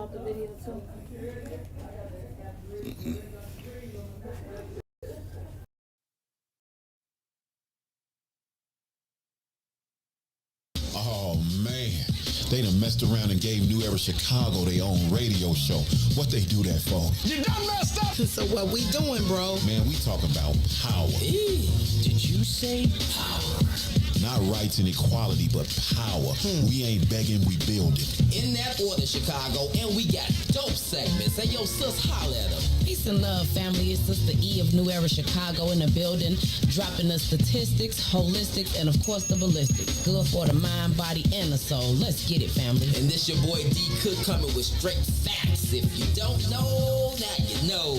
out the video too. Oh man, they done messed around and gave New Era Chicago their own radio show. What they do that for? You done messed up! So what we doing, bro? Man, we talk about power. Did you say power? Not rights and equality, but power. We ain't begging, we building. In that order, Chicago, and we got dope segments. Hey, yo, sis, holla at them. Peace and love, family. It's Sister E of New Era Chicago in the building, dropping the statistics, holistics, and of course the ballistics. Good for the mind, body, and the soul. Let's get it, family. And this your boy D Cook coming with straight facts. If you don't know, now you know.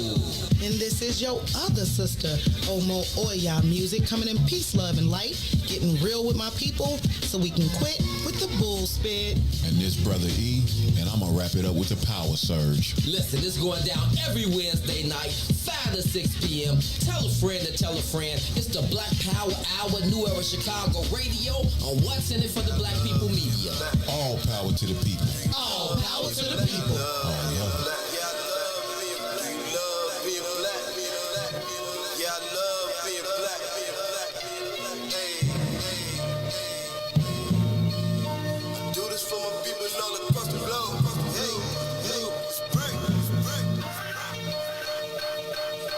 And this is your other sister, Omo Oya Music, coming in peace, love, and light, getting real with my people so we can quit with the bull spit. And this brother E, and I'm gonna wrap it up with the power surge. Listen, it's going down every Wednesday night, 5 to 6 p.m. Tell a friend to tell a friend. It's the Black Power Hour, New Era Chicago Radio on What's in It for the Black People Media. All power to the people. All power to the people. Oh, yeah.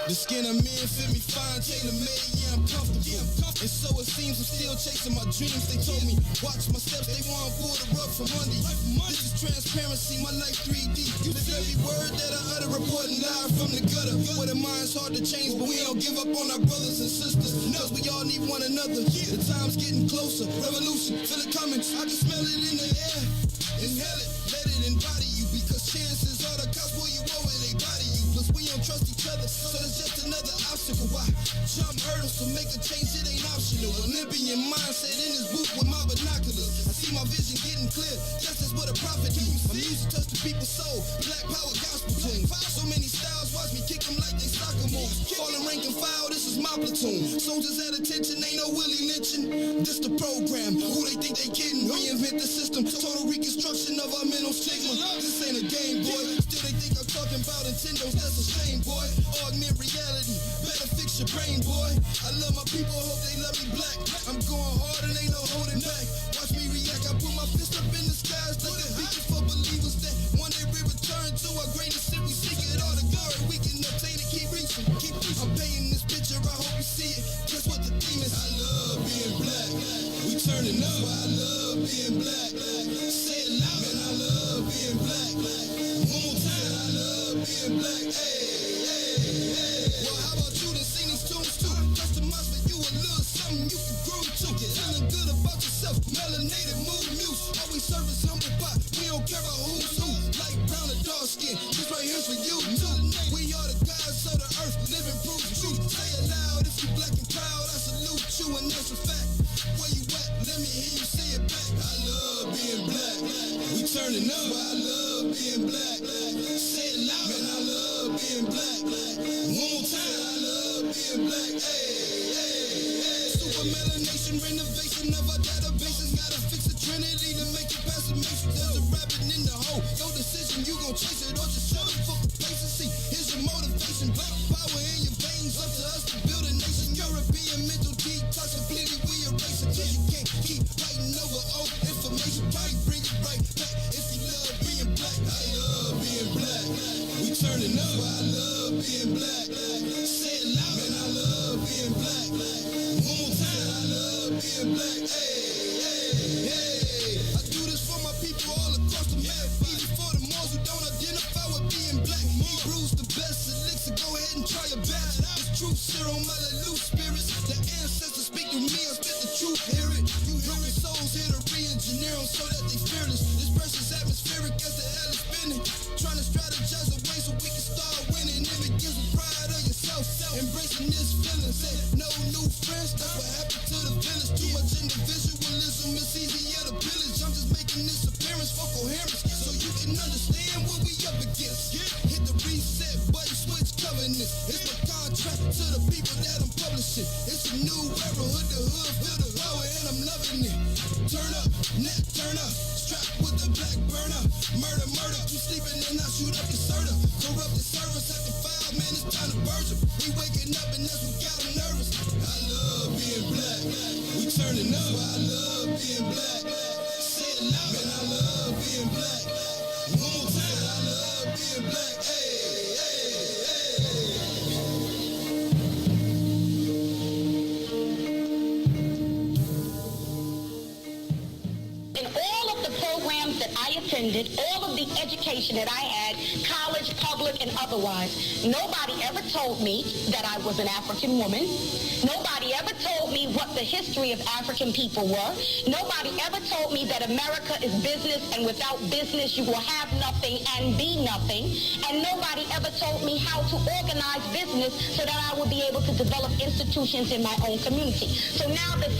The skin I'm in fit me fine, tailor-made, yeah, I'm comfortable. And so it seems I'm still chasing my dreams. They told me, watch my steps, they want to pull the rug from under you. This is transparency, my life 3D. You live every word that I utter, reporting live from the gutter. Where the mind's hard to change, but we don't give up on our brothers and sisters. Cause we all need one another. The time's getting closer, revolution, feel it coming. I can smell it in the air. Inhale it, let it embody you. Because chances are the cops pull you over, they body you. Plus we don't trust each other, so there's just another obstacle. Why jump hurdles to make a change? It ain't optional. Olympian mindset in this booth with my binoculars. I see my vision getting clear. Justice what a prophet do. My music touch the people's soul. Black power gospel tune. So many styles, watch me kick them like they soccer moves. Falling rank and file, this is my platoon. Soldiers at attention, ain't no Willie lynching. This the program. Who they think they kidding? Reinvent the system. Total reconstruction of our mental stigma. This ain't a game, boy. Still they think I'm talking about Nintendo's. That's a shame, boy. Augment reality. Better fix your brain, boy. I love my people, hope they love me black. I'm going hard and ain't no holding back. Watch me react. I put my fist up in the skies like the beacon for believers that one day we return to our greatest sin. We seek it all the glory we can obtain it. Keep reaching, keep reaching. I'm painting this picture. I hope you see it. Guess what the theme is? I love being black. We turning up. I love being black. Say it loud, man. I love being black. One more time. I love being black. Hey. Well, how about you to sing these tunes too? Customize for you a little something you can groove to. Feeling good about yourself. Melanated mood muse. Always service humble pie. We don't care about who's who. Light brown or dark skin. This right here's for you too. We are the gods of the earth. Living proof truth. Say it loud if you black and proud. I salute you and that's a fact. Where you at? Let me hear you say it back. I love being black. We turning up. I love being black. Say it loud. Man, I love being black. One more time. I love being black. Hey. Super melanation, renovation of our databases. Gotta fix the trinity to make it past the matrix. There's a rabbit in the hole. Your decision, you gon' chase it or just shut up for complacency. Here's your motivation. Black power in your veins. Up to us to build a nation. European mental detox. Completely we erase it. Cause you can't keep fighting over old information. Probably bring it right back if you love being black. I love being black. We turning up. I love being black. Say it loud. Man, I love being black. One more time. I love being black. Hey. I do this for my people all across the map. Even for the ones who don't identify with being black. Hebrews the best elixir. Go ahead and try your batch. It's truth serum. I let loose spirits. The ancestors speak to me. I spit the truth. Hear it. You broken souls here to re-engineer them so that they fearless. This precious atmospheric as the hell is spinning. Trying to strategize a way so we can start winning. It begins with pride of yourself. Embracing this feeling. Say no new friends. That's what happened to the village. Too much individualism. It's easier to pillage. I'm just making this appearance for coherence. So you can understand what we up against. Hit the reset button. Switch covenants. It's my contract to the people that I'm publishing. It's a new era. Hood to hood. Feel the power and I'm loving it. Turn up. Neck turn up. Strapped with the black burner. Murder. You sleeping in Corrupted service at the 5, man, it's time to purge 'em. We waking up and that's what got 'em nervous. I love being black. We turning up. I love being black. Say it loud, man, I love being black. One more time, I love being black. Hey, hey, In all of the programs that I attended, all of the education that I had, college, public, and otherwise, nobody ever told me that I was an African woman. Nobody ever told me what the history of African people were. Nobody ever told me that America is business, and without business you will have nothing and be nothing. And nobody ever told me how to organize business so that I would be able to develop institutions in my own community. So now the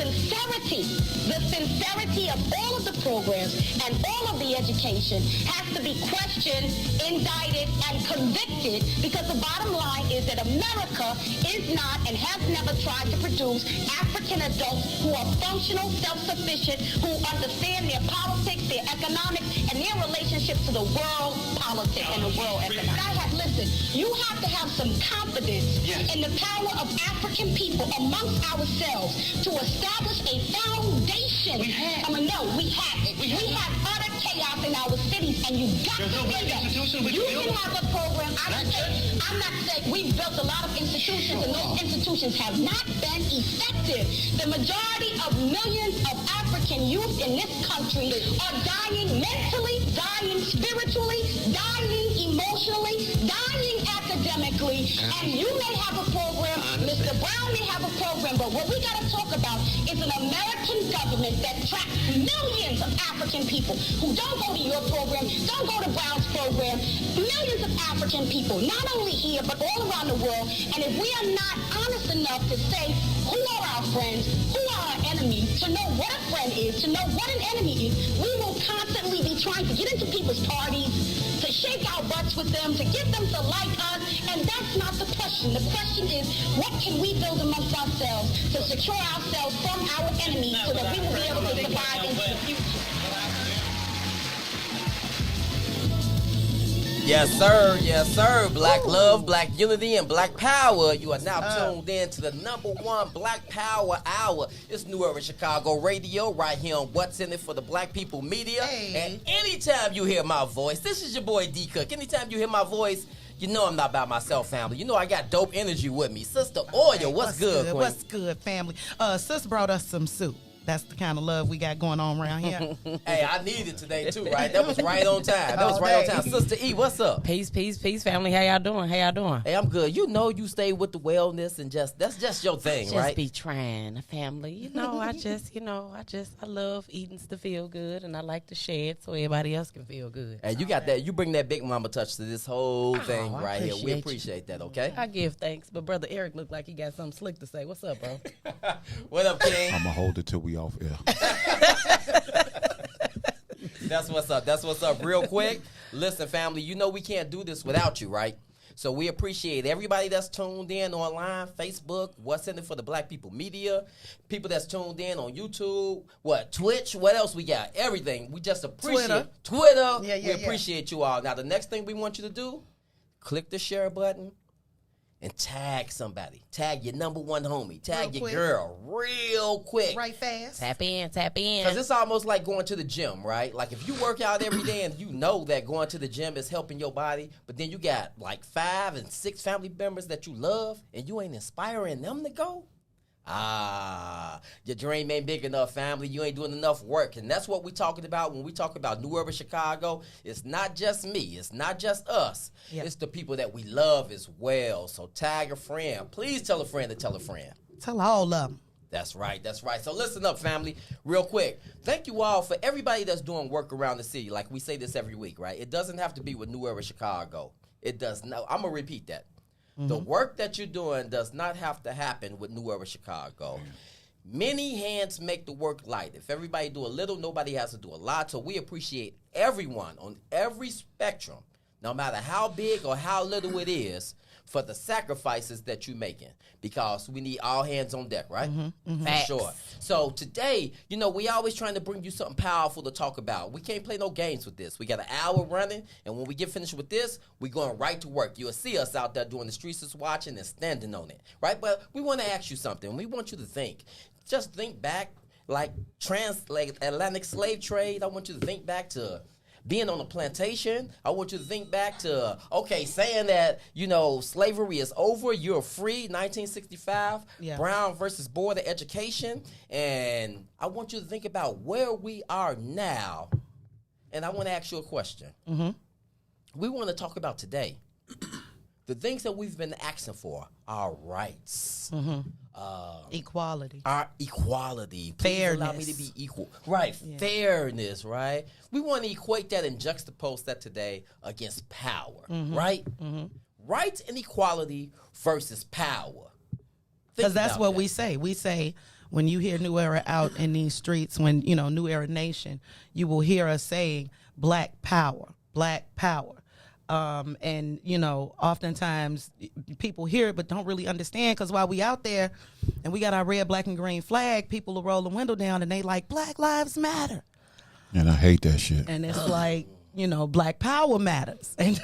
sincerity of all of the programs and all of the education has to be questioned, indicted, and convicted, because the bottom line is that America is not and has never tried to produce African adults who are functional, self-sufficient, who understand their politics, their economics, and their relationship to the world politics and the world economics. Listen, you have to have some confidence in the power of African people amongst ourselves to establish a foundation. We have it. We have utter chaos in our cities, and you got to do that. You can have a program. I'm not saying we've built a lot of institutions, and those institutions have not been effective. The majority of millions of African youth in this country are dying mentally, dying spiritually, dying emotionally, dying academically, and you may have a program, Mr. Brown may have a program, but what we got to talk about is an American government that tracks millions of African people who don't go to your program, don't go to Brown's program, millions of African people, not only here, but all around the world. And if we are not honest enough to say who are our friends, who are our enemies, to know what a friend is, to know what an enemy is, we will constantly be trying to get into people's parties, to shake our butts with them, to get them to like us, and that's not the question. The question is, what can we build amongst ourselves to secure ourselves from our enemies so that we will be able to survive into the future? Yes, sir. Yes, sir. Black love, black unity, and black power. You are now tuned in to the #1 Black Power Hour. It's New Era Chicago Radio right here on What's in It for the Black People Media. Hey. And anytime you hear my voice, this is your boy D Cook. Anytime you hear my voice, you know I'm not by myself, family. You know I got dope energy with me. Sister Oya, what's good, Queen? What's good, family? Sis brought us some soup. That's the kind of love we got going on around here. Hey, I need it today, too, right? That was right on time. That was right on time. Sister E, what's up? Peace, family. How y'all doing? Hey, I'm good. You know you stay with the wellness and that's just your thing, Just right? be trying, family. You know, I love eating to feel good, and I like to share it so everybody else can feel good. Hey, you got that. You bring that big mama touch to this whole thing I right here. We appreciate you. appreciate that, okay? I give thanks, but Brother Eric looked like he got something slick to say. What's up, bro? What up, King? I'm going to hold it till we off air. That's what's up. That's what's up. Real quick, listen, family, you know we can't do this without you, right? So we appreciate everybody that's tuned in online, Facebook, What's in It for the Black People Media, people that's tuned in on YouTube, Twitch, what else we got? Everything. We just appreciate Twitter. We appreciate you all. Now, the next thing we want you to do, click the share button and tag somebody. Tag your #1 homie. Tag your girl real quick. Right fast. Tap in. Because it's almost like going to the gym, right? Like if you work out every day and you know that going to the gym is helping your body, but then you got like 5 and 6 family members that you love and you ain't inspiring them to go, your dream ain't big enough, family. You ain't doing enough work. And that's what we're talking about when we talk about New Urban Chicago. It's not just me. It's not just us. Yep. It's the people that we love as well. So tag a friend. Please tell a friend to tell a friend. Tell all of them. That's right. That's right. So listen up, family, real quick. Thank you all for everybody that's doing work around the city. Like we say this every week, right? It doesn't have to be with New Era Chicago. It does not. I'm going to repeat that. Mm-hmm. The work that you're doing does not have to happen with New Era Chicago. Many hands make the work light. If everybody do a little, nobody has to do a lot. So we appreciate everyone on every spectrum, no matter how big or how little it is, for the sacrifices that you're making, because we need all hands on deck, right? For sure. So today, you know, we always trying to bring you something powerful to talk about. We can't play no games with this. We got an hour running, and when we get finished with this, we're going right to work. You'll see us out there doing the streets is watching and standing on it, right? But we want to ask you something. We want you to think. Just think back, like Atlantic slave trade. I want you to think back to being on a plantation. I want you to think back to, okay, saying that, you know, slavery is over, you're free, 1965, Brown versus Board of Education. And I want you to think about where we are now. And I want to ask you a question. We want to talk about today the things that we've been asking for, our rights. Equality. Our equality. Please Fairness. allow me to be equal. Right. Fairness, right? We want to equate that and juxtapose that today against power, right? Rights and equality versus power. Because that's what we say. We say, when you hear New Era out in these streets, when, you know, New Era Nation, you will hear us saying black power, black power. And, you know, oftentimes people hear it but don't really understand, because while we out there and we got our red, black, and green flag, people will roll the window down and they like, Black Lives Matter. And I hate that shit. And it's like, you know, black power matters. And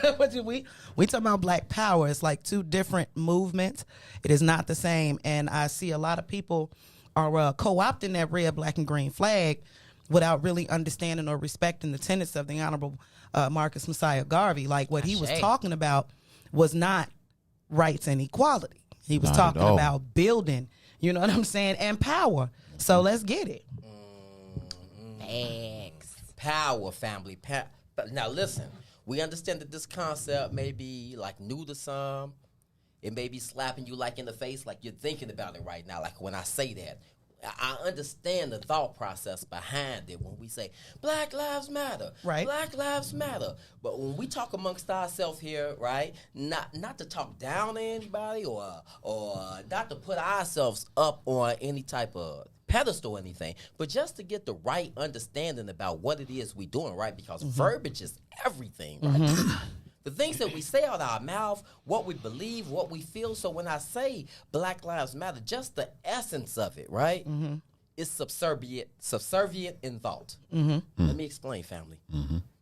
we talking about black power. It's like two different movements. It is not the same. And I see a lot of people are co-opting that red, black, and green flag without really understanding or respecting the tenets of the Honorable Marcus Messiah Garvey. Like, what he was talking about was not rights and equality. He was talking about building, you know what I'm saying, and power. So let's get it. Power, family. Now listen, we understand that this concept may be like new to some. It may be slapping you like in the face, like you're thinking about it right now. Like when I say that, I understand the thought process behind it when we say Black Lives Matter, right? Black Lives Matter. But when we talk amongst ourselves here, right, not to talk down to anybody or not to put ourselves up on any type of pedestal or anything, but just to get the right understanding about what it is we doing, right? Because verbiage is everything, right? The things that we say out of our mouth, what we believe, what we feel. So when I say Black Lives Matter, just the essence of it, right, is subservient in thought. Let me explain, family.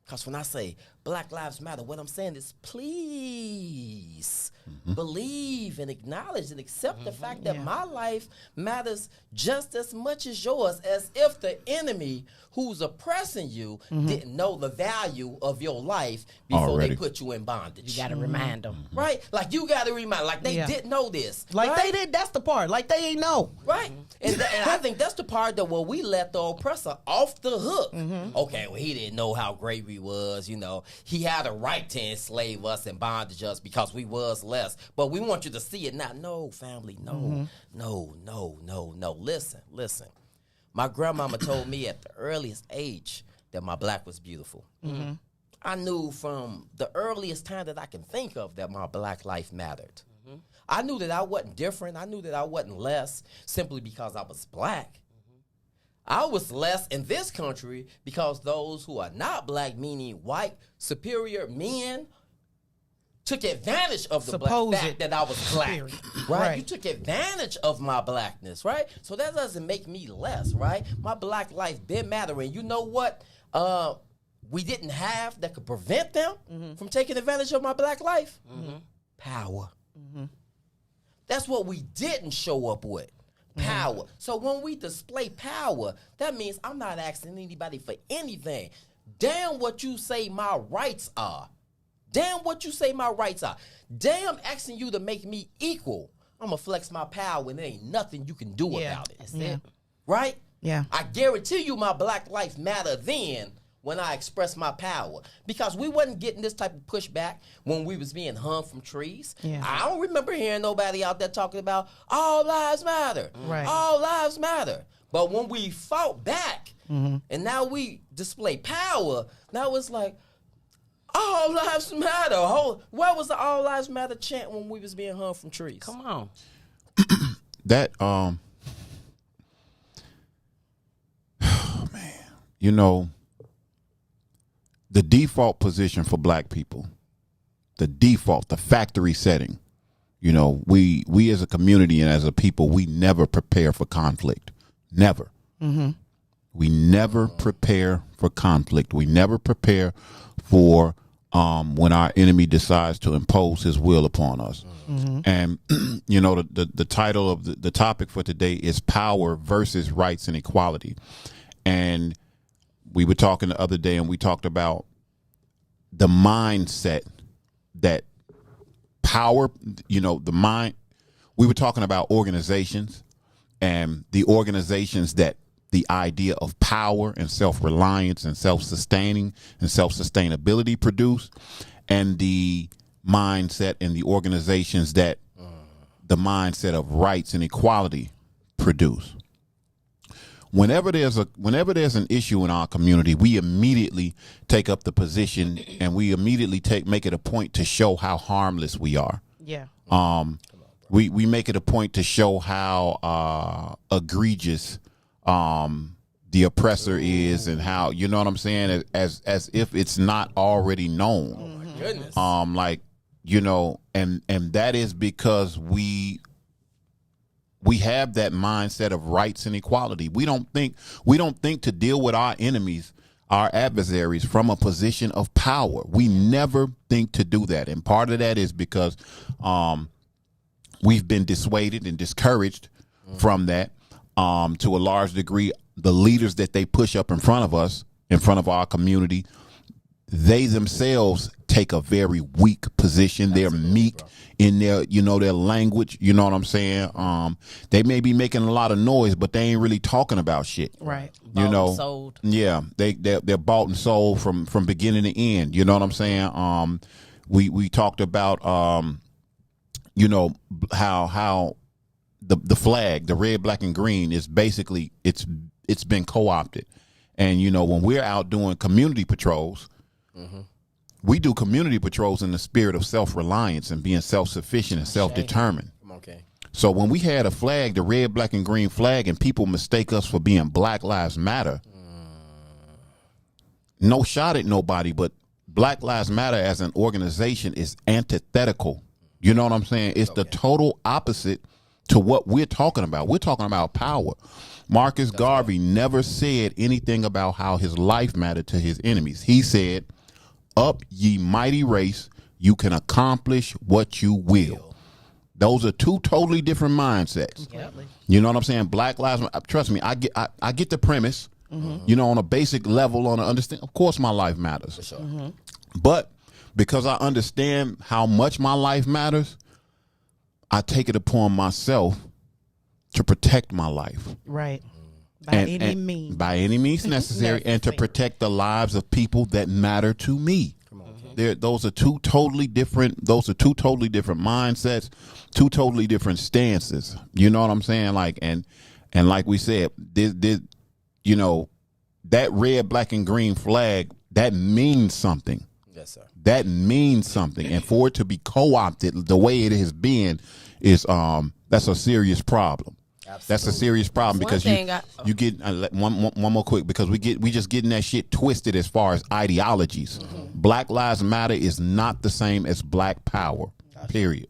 Because when I say Black Lives Matter, what I'm saying is please believe and acknowledge and accept the fact that my life matters just as much as yours, as if the enemy who's oppressing you didn't know the value of your life before they put you in bondage. You got to remind them. Right? Like, you got to remind, like they didn't know this. Like right? they did, that's the part. Like they ain't know. Right. And I think that's the part that where we let the oppressor off the hook. Okay, well, he didn't know how great we was, you know. He had a right to enslave us and bondage us because we was less. But we want you to see it now. No, family, no. Listen. My grandmama told me at the earliest age that my black was beautiful. I knew from the earliest time that I can think of that my black life mattered. I knew that I wasn't different. I knew that I wasn't less simply because I was black. I was less in this country because those who are not black, meaning white, superior men, took advantage of the fact that I was black, right? You took advantage of my blackness, right? So that doesn't make me less, right? My black life been mattering. You know what we didn't have that could prevent them from taking advantage of my black life? Power. That's what we didn't show up with. Power. So when we display power, that means I'm not asking anybody for anything. Damn what you say my rights are. Damn what you say my rights are. Damn asking you to make me equal. I'm going to flex my power and there ain't nothing you can do about it. That's it. Right? Yeah. I guarantee you my black life matter then when I express my power. Because we wasn't getting this type of pushback when we was being hung from trees. Yeah. I don't remember hearing nobody out there talking about all lives matter. Right. All lives matter. But when we fought back and now we display power, now it's like, all lives matter. Where was the all lives matter chant when we was being hung from trees? Come on. That man, you know, the default position for black people, the factory setting You know, we as a community and as a people, we never prepare for conflict. Never. We never prepare for conflict. We never prepare for when our enemy decides to impose his will upon us. And, you know, the title of the topic for today is Power versus Rights and Equality. And we were talking the other day, and we talked about the mindset that power, you know, the mind. We were talking about organizations and the organizations that the idea of power and self-reliance and self-sustaining and self-sustainability produce, and the mindset and the organizations that the mindset of rights and equality produce. Whenever there's an issue in our community, we immediately take up the position, and we immediately make it a point to show how harmless we are. Yeah. We make it a point to show how egregious the oppressor is, and how, you know what I'm saying, as if it's not already known. Oh my goodness. Like, you know, and that is because we have that mindset of rights and equality. We don't think to deal with our enemies, our adversaries, from a position of power. We never think to do that. And part of that is because we've been dissuaded and discouraged from that. To a large degree, the leaders that they push up in front of us, in front of our community, they themselves take a very weak position. They're meek in their, you know, their language. You know what I'm saying? They may be making a lot of noise, but they ain't really talking about shit. Right. You know, sold. yeah, they're bought and sold from beginning to end. You know what I'm saying? We talked about you know, how the flag, the red, black, and green, is basically it's been co-opted. And, you know, when we're out doing community patrols, we do community patrols in the spirit of self-reliance and being self-sufficient and self-determined. Okay. So when we had a flag, the red, black, and green flag, and people mistake us for being Black Lives Matter, no shot at nobody, but Black Lives Matter as an organization is antithetical. You know what I'm saying? It's the total opposite to what we're talking about. We're talking about power. Marcus Garvey never said anything about how his life mattered to his enemies. He said, "Up, ye mighty race, you can accomplish what you will." Those are two totally different mindsets. You know what I'm saying? Black Lives Matter. Trust me, I get the premise. You know, on a basic level, on a understand. Of course, my life matters. For sure. But because I understand how much my life matters, I take it upon myself to protect my life. Right. By any means. By any means necessary, and to protect the lives of people that matter to me. Those are two totally different mindsets, two totally different stances. You know what I'm saying? Like, and like we said, you know, that red, black, and green flag, that means something. Yes, sir. That means something. And for it to be co-opted the way it has been is that's a serious problem. Absolutely. That's a serious problem, because you get one more quick, because we just getting that shit twisted as far as ideologies. Black Lives Matter is not the same as Black Power. Period.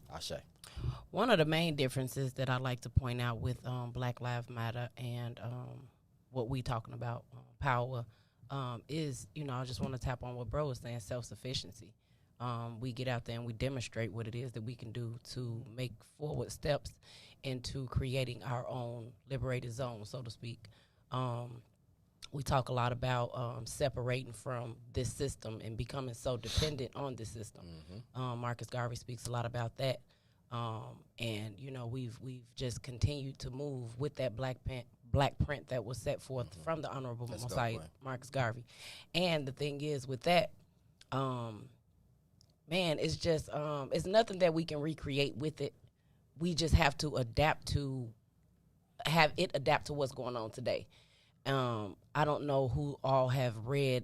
One of the main differences that I like to point out with Black Lives Matter and what we talking about, power, is, you know, I just want to tap on what bro was saying, self-sufficiency. We get out there and we demonstrate what it is that we can do to make forward steps into creating our own liberated zone, so to speak. We talk a lot about separating from this system and becoming so dependent on this system. Marcus Garvey speaks a lot about that. And, you know, we've just continued to move with that black print that was set forth from the Honorable Mosiah Marcus Garvey. And the thing is with that, man, it's just, it's nothing that we can recreate with it. We just have to have it adapt to what's going on today. I don't know who all have read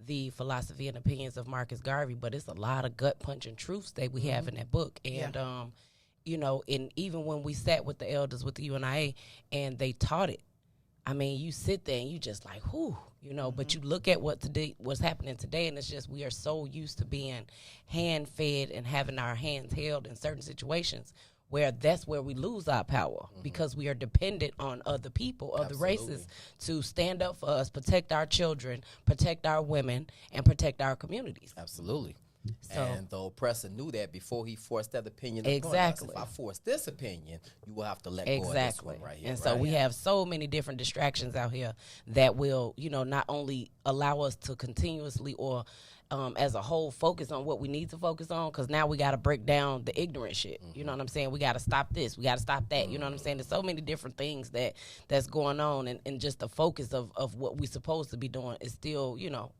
the philosophy and opinions of Marcus Garvey, but it's a lot of gut-punching truths that we have in that book. And, you know, and even when we sat with the elders with the UNIA and they taught it, I mean, you sit there and you just like, whew, you know, but you look at what's happening today, and it's just, we are so used to being hand-fed and having our hands held in certain situations where that's where we lose our power because we are dependent on other people, other races to stand up for us, protect our children, protect our women, and protect our communities. Absolutely. So- And the oppressor knew that before he forced that opinion upon us. Exactly. If I force this opinion, you will have to let go of this Exactly. one right here. And so we have so many different distractions out here that will, not only allow us to continuously or as a whole focus on what we need to focus on, because now we got to break down the ignorant shit. You know what I'm saying? We got to stop this. We got to stop that. You know what I'm saying? There's so many different things that's going on, and just the focus of what we're supposed to be doing is still,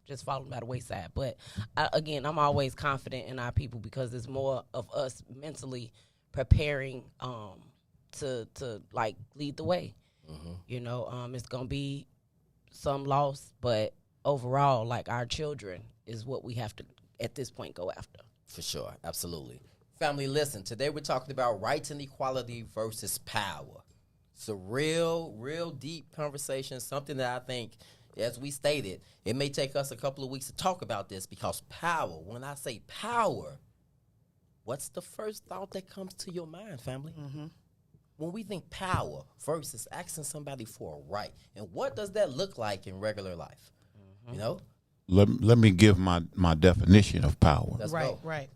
just falling by the wayside. But again, I'm always confident in our people because it's more of us mentally preparing to like lead the way. It's gonna be some loss, but overall, like our children is what we have to at this point go after. For sure. Absolutely. Family, listen, today we're talking about rights and equality versus power. It's a real deep conversation, something that I think, as we stated, it may take us a couple of weeks to talk about this because power, when I say power, what's the first thought that comes to your mind, family? When we think power versus asking somebody for a right, and what does that look like in regular life? Let me give my definition of power. Let's Right, go. right.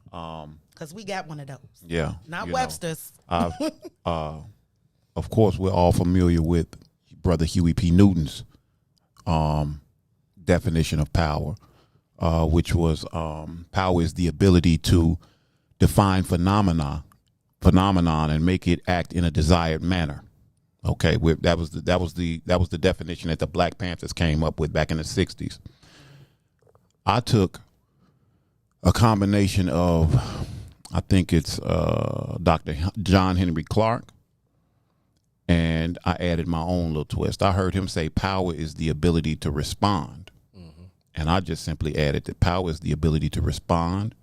Because we got one of those. Yeah. Not you know. Webster's. Of course, we're all familiar with Brother Huey P. Newton's definition of power, which was power is the ability to define phenomenon and make it act in a desired manner. Okay, that was the definition that the Black Panthers came up with back in the 60s. I took a combination of, I think it's Dr. John Henry Clark, and I added my own little twist. I heard him say power is the ability to respond. And I just simply added that power is the ability to respond,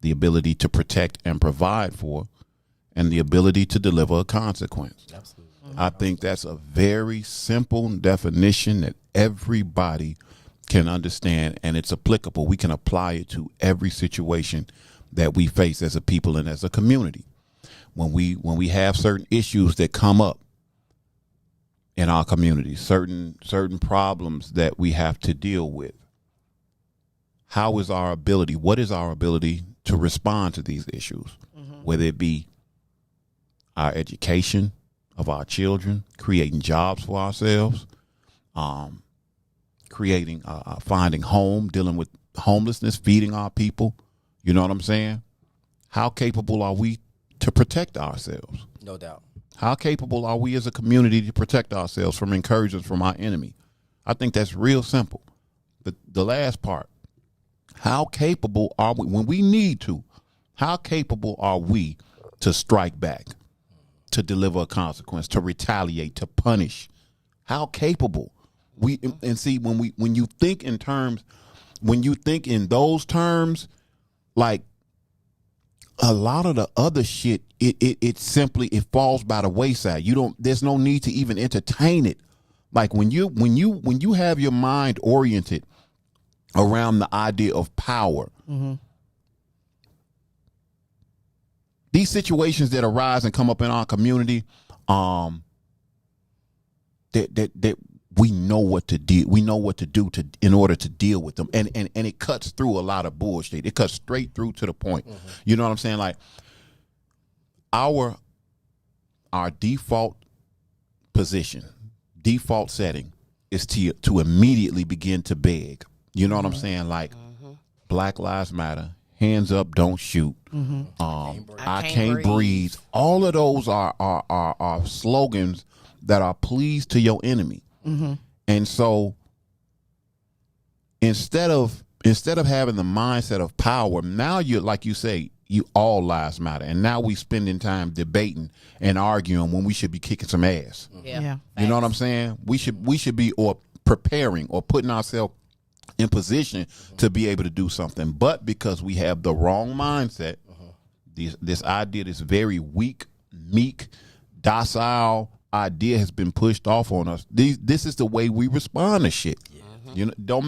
the ability to protect and provide for, and the ability to deliver a consequence. Absolutely. I think that's a very simple definition that everybody can understand, and it's applicable. We can apply it to every situation that we face as a people and as a community. When we have certain issues that come up in our community, certain problems that we have to deal with, what is our ability to respond to these issues? Whether it be our education of our children, creating jobs for ourselves, finding home, dealing with homelessness, feeding our people. You know what I'm saying? How capable are we to protect ourselves? No doubt. How capable are we as a community to protect ourselves from incursions from our enemy? I think that's real simple. The last part, how capable are we when we need to? How capable are we to strike back, to deliver a consequence, to retaliate, to punish? How capable? And see, when you think in those terms, like a lot of the other shit, it simply falls by the wayside. There's no need to even entertain it. Like when you have your mind oriented around the idea of power, these situations that arise and come up in our community, that we know what to do. We know what to do in order to deal with them, and it cuts through a lot of bullshit. It cuts straight through to the point. You know what I'm saying? Like our default position, default setting is to immediately begin to beg. You know what I'm saying? Like Black Lives Matter, hands up, don't shoot. I can't breathe. All of those are slogans that are pleas to your enemy. And so instead of having the mindset of power, now you're, like you say, you all lives matter. And now we spending time debating and arguing when we should be kicking some ass. Yeah. You know what I'm saying? We should be or preparing or putting ourselves in position to be able to do something. But because we have the wrong mindset, this idea, this very weak, meek, docile idea has been pushed off on us. This is the way we respond to shit. You know, no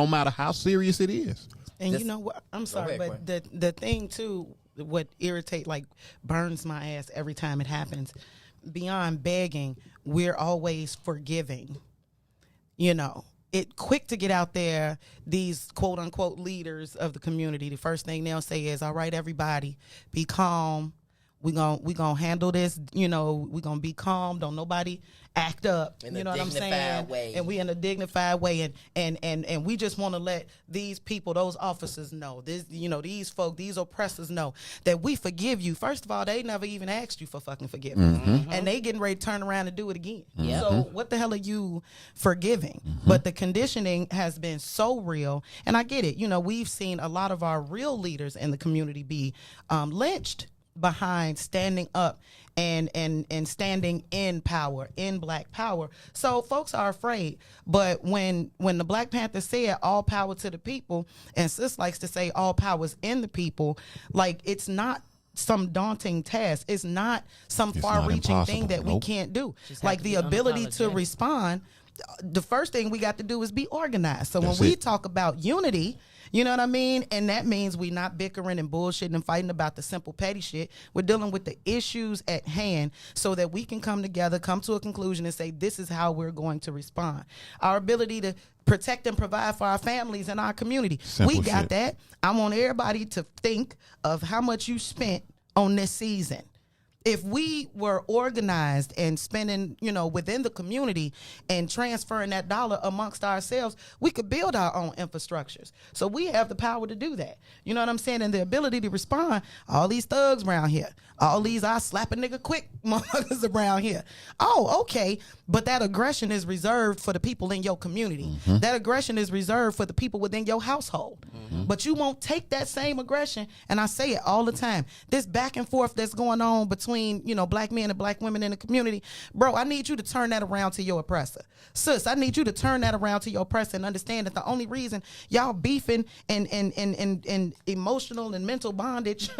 matter how serious it is. And you know what? I'm sorry, ahead, but the thing too, what irritate, like burns my ass every time it happens. Beyond begging, we're always forgiving. You know, it quick to get out there. These quote unquote leaders of the community, the first thing they'll say is, "All right, everybody, be calm. We gonna handle this. You know, we gonna be calm. Don't nobody act up. In you a know what I'm saying? dignified way. And we in a dignified way. And we just want to let these people, those officers, know this. You know, these folk, these oppressors know that we forgive you. First of all, they never even asked you for fucking forgiveness, and they getting ready to turn around and do it again. Yeah. So what the hell are you forgiving? But the conditioning has been so real, and I get it. You know, we've seen a lot of our real leaders in the community be lynched behind standing up and standing in power, in Black power. So folks are afraid. But when the Black Panthers said all power to the people, and Sis likes to say all power's in the people, like it's not some daunting task. It's not some It's far-reaching not thing that impossible. we can't do. Just have Like to the be ability to unapologetic. respond. The first thing we got to do is be organized. So That's when we it. talk about unity, you know what I mean? And that means we not bickering and bullshitting and fighting about the simple petty shit. We're dealing with the issues at hand so that we can come together, come to a conclusion and say, this is how we're going to respond. Our ability to protect and provide for our families and our community. Simple we got shit. that. I want everybody to think of how much you spent on this season. If we were organized and spending, you know, within the community and transferring that dollar amongst ourselves, we could build our own infrastructures. So we have the power to do that. You know what I'm saying? And the ability to respond. All these thugs around here, all these I slap a nigga quick motherfuckers around here. Oh, okay. But that aggression is reserved for the people in your community. That aggression is reserved for the people within your household. But you won't take that same aggression, and I say it all the time, this back and forth that's going on between, you know, Black men and Black women in the community, bro, I need you to turn that around to your oppressor. Sis, I need you to turn that around to your oppressor and understand that the only reason y'all beefing and emotional and mental bondage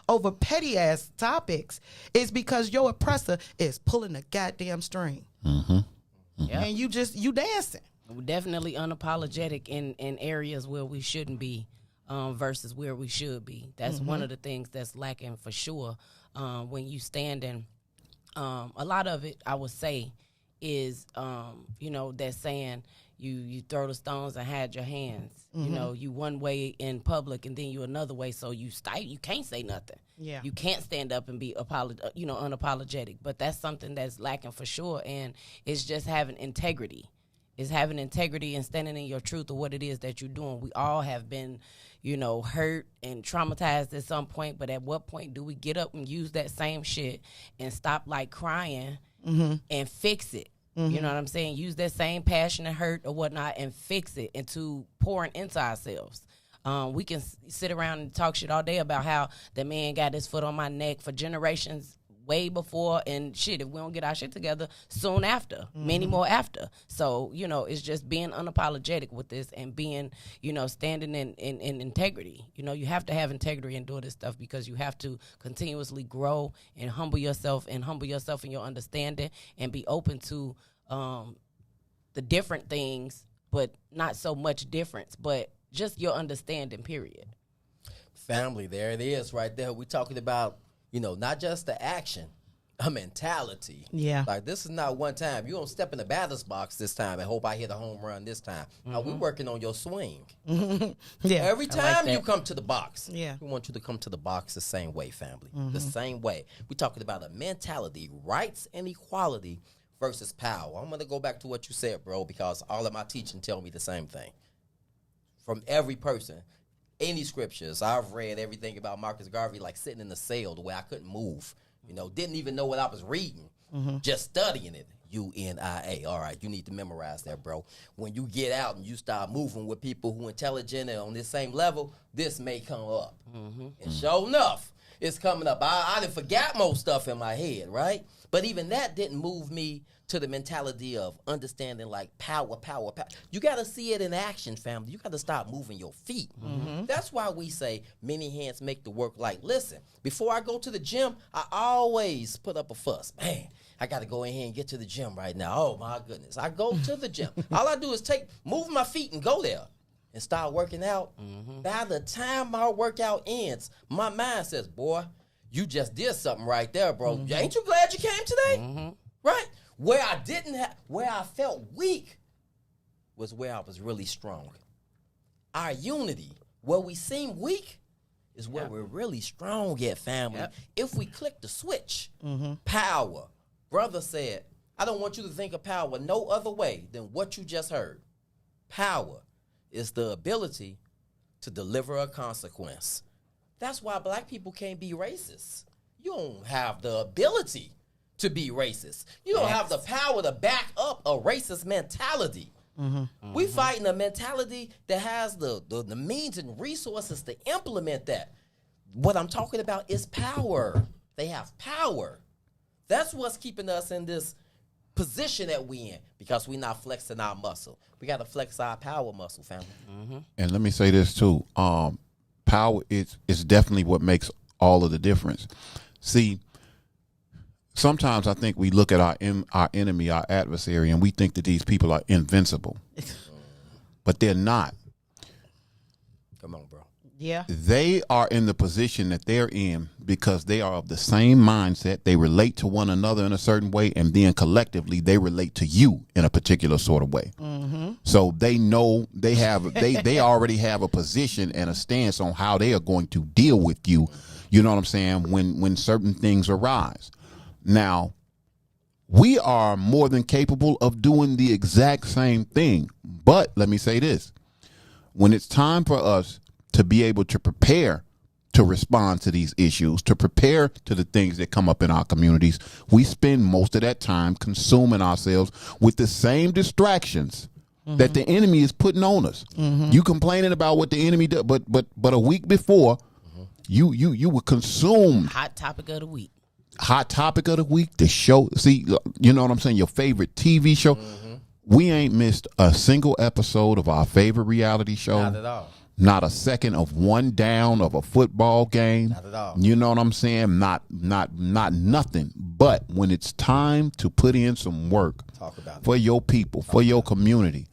over petty ass topics is because your oppressor is pulling a goddamn string. Yeah. And you dancing. We're definitely unapologetic in areas where we shouldn't be versus where we should be. That's one of the things that's lacking for sure. When you stand in, a lot of it, I would say, is, you know, that saying you throw the stones and hide your hands. You know, you one way in public and then you another way, so you can't say nothing. Yeah. You can't stand up and be unapologetic. But that's something that's lacking for sure, and it's just having integrity. Is having integrity and standing in your truth of what it is that you're doing. We all have been, you know, hurt and traumatized at some point, but at what point do we get up and use that same shit and stop like crying and fix it? You know what I'm saying? Use that same passion and hurt or whatnot and fix it into pouring into ourselves. We can sit around and talk shit all day about how the man got his foot on my neck for generations way before, and shit, if we don't get our shit together, soon after, many more after. So, you know, it's just being unapologetic with this and being, you know, standing in integrity. You know, you have to have integrity and do this stuff because you have to continuously grow and humble yourself in your understanding and be open to the different things, but not so much difference, but just your understanding, period. Family, there it is right there. We're talking about, you know, not just the action, a mentality. Yeah. Like, this is not one time. You don't step in the batter's box this time and hope I hit a home run this time. Now, we're working on your swing. Yeah. Every time that. you come to the box, Yeah. we want you to come to the box the same way, family. The same way. We're talking about a mentality, rights and equality versus power. I'm going to go back to what you said, bro, because all of my teaching tell me the same thing. From every person. Any scriptures, I've read everything about Marcus Garvey, like sitting in the cell the way I couldn't move. You know, didn't even know what I was reading. Just studying it. UNIA. All right, you need to memorize that, bro. When you get out and you start moving with people who are intelligent and on this same level, this may come up. And sure enough, it's coming up. I done forgot most stuff in my head, right? But even that didn't move me to the mentality of understanding like power. You got to see it in action, family. You got to start moving your feet. That's why we say many hands make the work light. Listen, before I go to the gym, I always put up a fuss. Man, I got to go in here and get to the gym right now. Oh, my goodness. I go to the gym. All I do is move my feet and go there. and start working out, by the time my workout ends, my mind says, boy, you just did something right there, bro. Ain't you glad you came today? Right? Where I felt weak was where I was really strong. Our unity, where we seem weak, is where we're really strong at, family. If we click the switch, power. Brother said, I don't want you to think of power no other way than what you just heard. Power is the ability to deliver a consequence. That's why black people can't be racist. You don't have the ability to be racist. You don't have the power to back up a racist mentality. We fighting a mentality that has the means and resources to implement that. What I'm talking about is power. They have power. That's what's keeping us in this position that we in, because we not flexing our muscle. We got to flex our power muscle, family. And let me say this too. Power is definitely what makes all of the difference. See, sometimes I think we look at our enemy, our adversary, and we think that these people are invincible. But they're not. Come on, bro. Yeah. They are in the position that they're in because they are of the same mindset. They relate to one another in a certain way, and then collectively they relate to you in a particular sort of way. So they know they have they already have a position and a stance on how they are going to deal with you. You know what I'm saying? When certain things arise. Now, we are more than capable of doing the exact same thing. But let me say this. When it's time for us to be able to prepare to respond to these issues, to prepare to the things that come up in our communities, we spend most of that time consuming ourselves with the same distractions that the enemy is putting on us. You complaining about what the enemy does, but a week before, you were consumed. Hot topic of the week. Hot topic of the week, the show. See, you know what I'm saying? Your favorite TV show. We ain't missed a single episode of our favorite reality show. Not at all. Not a second of one down of a football game. Not at all. You know what I'm saying? Not nothing. But when it's time to put in some work Talk about for your people, for your community,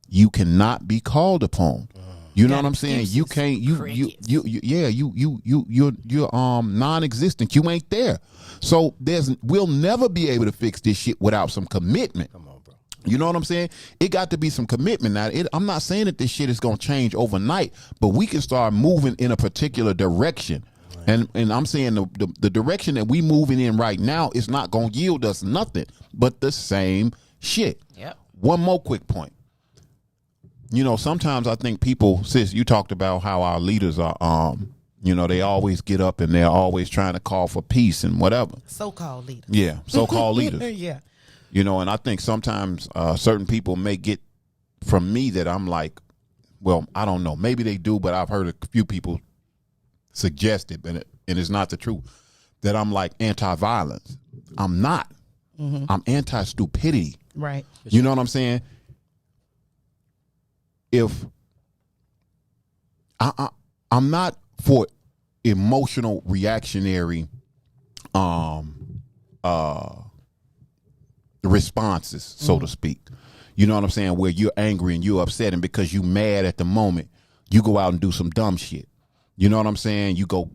you cannot be called upon. You know what I'm saying? You can't. You're non-existent. You ain't there. So we'll never be able to fix this shit without some commitment. Come on, bro. You know what I'm saying? It got to be some commitment. Now, I'm not saying that this shit is going to change overnight, but we can start moving in a particular direction. Right. And I'm saying the direction that we moving in right now is not going to yield us nothing but the same shit. Yep. One more quick point. You know, sometimes I think people, sis, you talked about how our leaders are, you know, they always get up and they're always trying to call for peace and whatever. So-called leaders. Yeah, so-called leaders. Yeah. You know, and I think sometimes certain people may get from me that I'm like, well, I don't know. Maybe they do, but I've heard a few people suggest it, and it's not the truth, that I'm like anti-violence. I'm not. I'm anti-stupidity. Right. You know what I'm saying? If I'm not for emotional reactionary responses, so to speak. You know what I'm saying? Where you're angry and you're upset, and because you mad at the moment, you go out and do some dumb shit. You know what I'm saying? You go,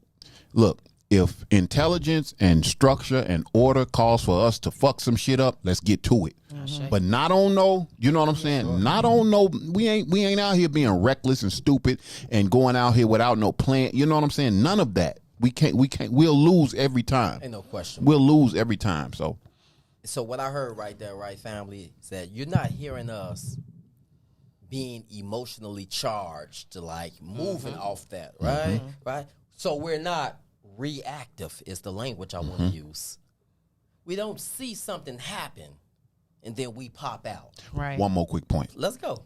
look, if intelligence and structure and order calls for us to fuck some shit up, let's get to it. But not on no, you know what I'm saying? Not on no, we ain't out here being reckless and stupid and going out here without no plan. You know what I'm saying? None of that. We'll lose every time. Ain't no question. We'll lose every time. So what I heard right there, right, family, is that you're not hearing us being emotionally charged to like moving off that, right? Right? So we're not reactive is the language I want to use. We don't see something happen and then we pop out. Right. one more quick point. Let's go.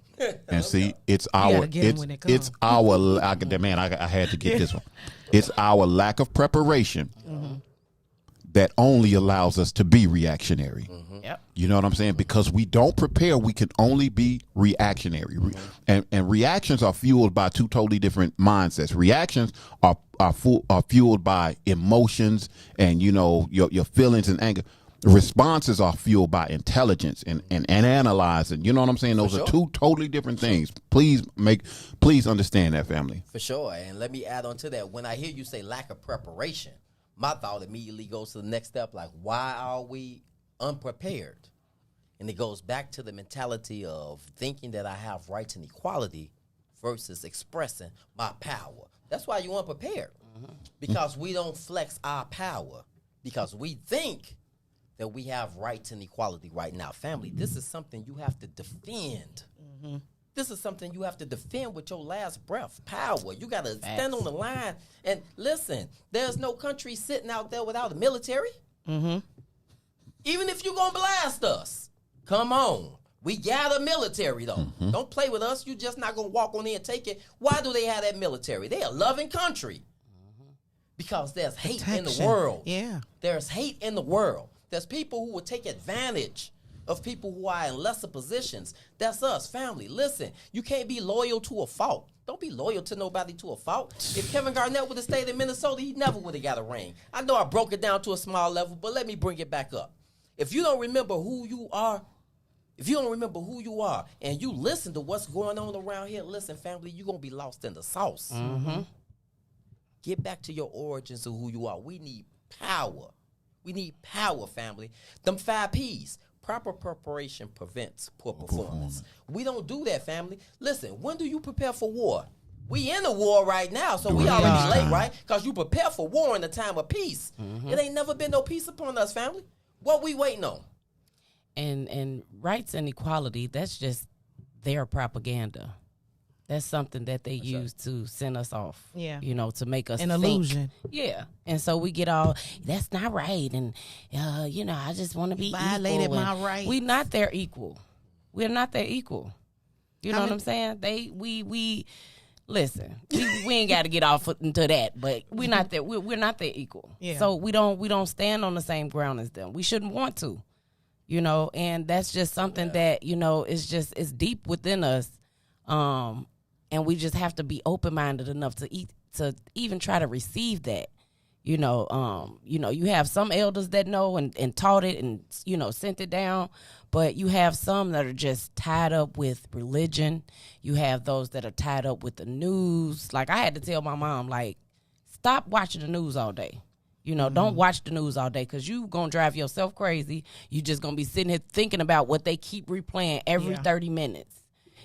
And see, it's gotta our get 'em when they come. it's our man. I had to get this one. It's our lack of preparation that only allows us to be reactionary. Yep. You know what I'm saying? Because we don't prepare, we can only be reactionary. And reactions are fueled by two totally different mindsets. Reactions are fueled by emotions and, you know, your feelings and anger. responses are fueled by intelligence and analyzing. You know what I'm saying? Those are two totally different things. Please understand that, family. For sure. And let me add on to that. When I hear you say lack of preparation, my thought immediately goes to the next step, like, why are we unprepared? And it goes back to the mentality of thinking that I have rights and equality versus expressing my power. That's why you're unprepared. Because we don't flex our power. Because we think that we have rights and equality right now. Family, this is something you have to defend. This is something you have to defend with your last breath. Power. You got to stand on the line. And listen, there's no country sitting out there without a military. Even if you're going to blast us. Come on. We got a military, though. Don't play with us. You're just not going to walk on in and take it. Why do they have that military? They're a loving country. Because there's hate in the world. Yeah. There's hate in the world. There's people who will take advantage of people who are in lesser positions. That's us, family. Listen, you can't be loyal to a fault. Don't be loyal to nobody to a fault. If Kevin Garnett would have stayed in Minnesota, he never would have got a ring. I know I broke it down to a small level, but let me bring it back up. If you don't remember who you are, and you listen to what's going on around here, listen, family, you're going to be lost in the sauce. Get back to your origins of who you are. We need power. We need power, family. Them 5 Ps. Proper preparation prevents poor performance. We don't do that, family. Listen, when do you prepare for war? We in a war right now, so we already late, right? Because you prepare for war in the time of peace. It ain't never been no peace upon us, family. What we waiting on? And rights and equality, that's just their propaganda. That's something that they use to send us off. Yeah. You know, to make us An think. illusion. Yeah. And so we get all, that's not right. And, you know, I just want to be Violated equal. my And rights. we not their equal. We're not their equal. You know what I'm saying? We listen, we ain't got to get off into that, but we're not their, we're not their equal. Yeah. So we don't stand on the same ground as them. We shouldn't want to. You know, and that's just something that, you know, it's deep within us. And we just have to be open-minded enough to even try to receive that. You know, you have some elders that know and taught it and, you know, sent it down, but you have some that are just tied up with religion. You have those that are tied up with the news. Like, I had to tell my mom, like, stop watching the news all day. You know, don't watch the news all day because you going to drive yourself crazy. You just going to be sitting here thinking about what they keep replaying every 30 minutes.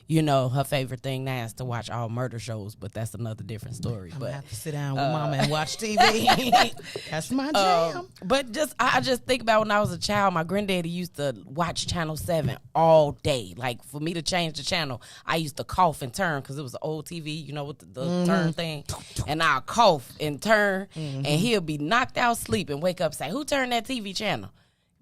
You know, her favorite thing now is to watch all murder shows, but that's another different story. I But have to sit down with mama and watch TV. That's my jam. But I just think about when I was a child, my granddaddy used to watch Channel 7 all day. Like, for me to change the channel, I used to cough and turn because it was an old TV, you know, with the turn thing. And I'll cough and turn, and he'll be knocked out sleep and wake up and say, who turned that TV channel?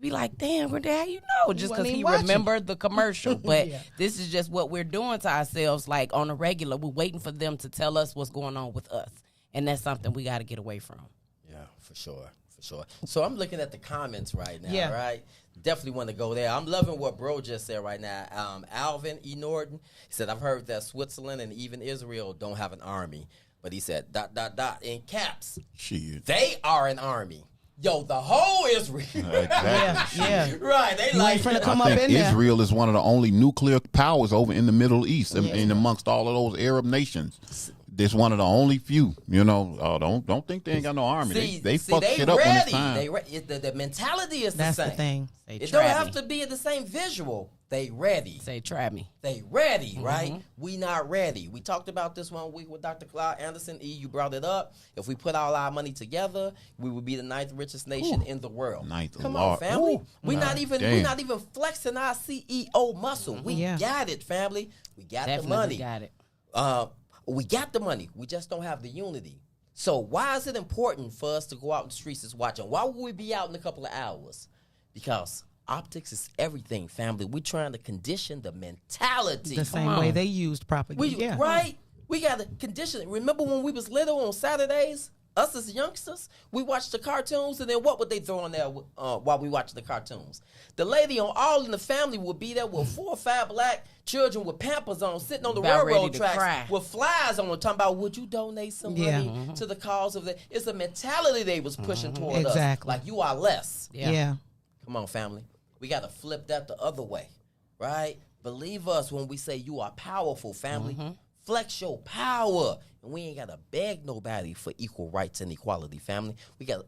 Be like, damn, Granddad, how you know? Just because he remembered the commercial. But this is just what we're doing to ourselves, like, on a regular. We're waiting for them to tell us what's going on with us. And that's something we got to get away from. Yeah, for sure. So I'm looking at the comments right now, right? Definitely want to go there. I'm loving what bro just said right now. Alvin E. Norton, he said, I've heard that Switzerland and even Israel don't have an army. But he said, ... in caps. Shit. They are an army. Yo, the whole Israel. Exactly. Yeah. Right. They like finna I come up think in there. Israel is one of the only nuclear powers over in the Middle East and amongst all of those Arab nations. This one of the only few, you know. Don't think they ain't got no army. They fuck shit up when it's time. The mentality is That's the same. the thing. It don't have to be the same visual. They ready. Say, try me. They ready, right? We not ready. We talked about this one week with Dr. Clyde Anderson. E, you brought it up. If we put all our money together, we would be the 9th richest nation in the world. Come on, family. We're not even flexing our CEO muscle. We got it, family. We got Definitely the money. got it. We got the money. We just don't have the unity. So why is it important for us to go out in the streets and watching? Why would we be out in a couple of hours? Because optics is everything, family. We're trying to condition the mentality. The same way they used propaganda. Right? We got to condition it. Remember when we was little on Saturdays? Us as youngsters, we watched the cartoons, and then what would they throw on there while we watched the cartoons? The lady on All in the Family would be there with 4 or 5 black children with Pampers on, sitting on the About railroad ready to tracks cry. with flies on, talking about, would you donate some money to the cause of the... It's a mentality they was pushing toward us. Exactly. Like, you are less. Yeah. Come on, family. We got to flip that the other way, right? Believe us when we say you are powerful, family. Flex your power. And we ain't got to beg nobody for equal rights and equality, family.